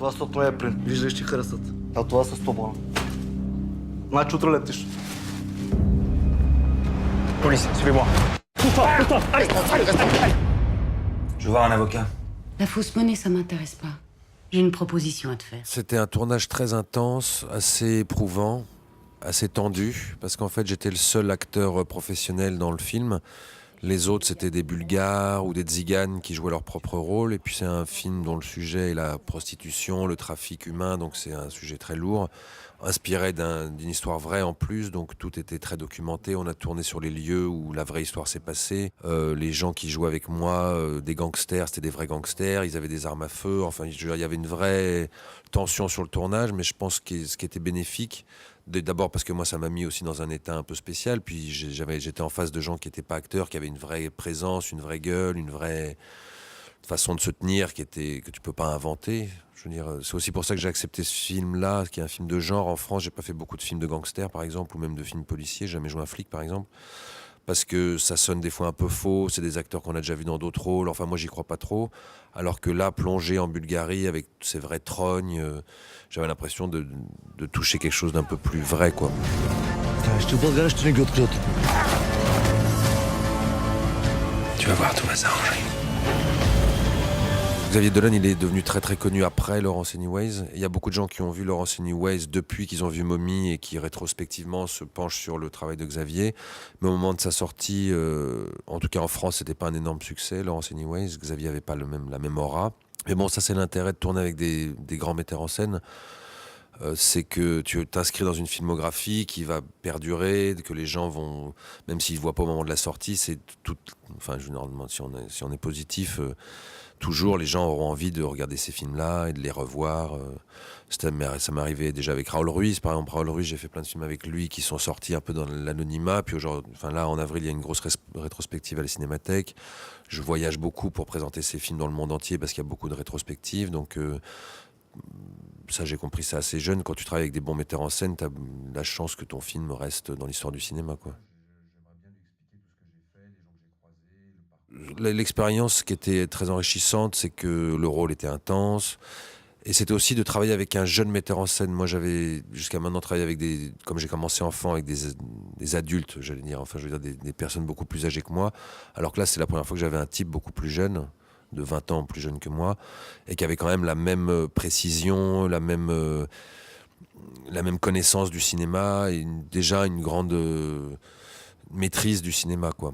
Това сото е принт. Виждаш, че харесват. А това с тобона. Значи утре летиш. Police, suivez-moi. Pousse-toi. Allez. Je veux voir un avocat. La fausse monnaie, ça m'intéresse pas. J'ai une proposition à te faire. C'était un tournage très intense, assez éprouvant, assez tendu, parce qu'en fait j'étais le seul acteur professionnel dans le film. Les autres c'était des Bulgares ou des Tziganes qui jouaient leur propre rôle, et puis c'est un film dont le sujet est la prostitution, le trafic humain, donc c'est un sujet très lourd, inspiré d'une histoire vraie en plus, donc tout était très documenté. On a tourné sur les lieux où la vraie histoire s'est passée. Les gens qui jouaient avec moi, des gangsters, c'était des vrais gangsters, ils avaient des armes à feu, enfin il y avait une vraie tension sur le tournage, mais je pense que ce qui était bénéfique, d'abord parce que moi ça m'a mis aussi dans un état un peu spécial, puis j'étais en face de gens qui n'étaient pas acteurs, qui avaient une vraie présence, une vraie gueule, une vraie façon de se tenir que tu peux pas inventer. Je veux dire, c'est aussi pour ça que j'ai accepté ce film-là, qui est un film de genre. En France, j'ai pas fait beaucoup de films de gangsters, par exemple, ou même de films policiers. J'ai jamais joué un flic, par exemple, parce que ça sonne des fois un peu faux. C'est des acteurs qu'on a déjà vus dans d'autres rôles. Enfin, moi, j'y crois pas trop. Alors que là, plongé en Bulgarie avec ces vraies trognes, j'avais l'impression de toucher quelque chose d'un peu plus vrai, quoi. Tu vas voir, tout va s'arranger. Xavier Dolan, il est devenu très très connu après Laurence Anyways. Il y a beaucoup de gens qui ont vu Laurence Anyways depuis qu'ils ont vu Mommy et qui rétrospectivement se penchent sur le travail de Xavier. Mais au moment de sa sortie, en tout cas en France, c'était pas un énorme succès, Laurence Anyways. Xavier avait pas la même aura. Mais bon, ça c'est l'intérêt de tourner avec des grands metteurs en scène. C'est que tu t'inscris dans une filmographie qui va perdurer, que les gens vont, même s'ils ne voient pas au moment de la sortie, c'est tout. Enfin, généralement, si on est positif, toujours les gens auront envie de regarder ces films-là et de les revoir. Ça m'est arrivé déjà avec Raoul Ruiz, par exemple. Raoul Ruiz, j'ai fait plein de films avec lui qui sont sortis un peu dans l'anonymat. Puis aujourd'hui, enfin là, en avril, il y a une grosse rétrospective à la Cinémathèque. Je voyage beaucoup pour présenter ces films dans le monde entier parce qu'il y a beaucoup de rétrospectives. Donc ça, j'ai compris ça assez jeune. Quand tu travailles avec des bons metteurs en scène, tu as la chance que ton film reste dans l'histoire du cinéma, quoi. L'expérience qui était très enrichissante, c'est que le rôle était intense. Et c'était aussi de travailler avec un jeune metteur en scène. Moi, j'avais jusqu'à maintenant travaillé avec comme j'ai commencé enfant, avec des adultes, j'allais dire. Enfin, je veux dire des personnes beaucoup plus âgées que moi. Alors que là, c'est la première fois que j'avais un type beaucoup plus jeune, de 20 ans plus jeune que moi, et qui avait quand même la même précision, la même connaissance du cinéma, et déjà une grande maîtrise du cinéma, quoi.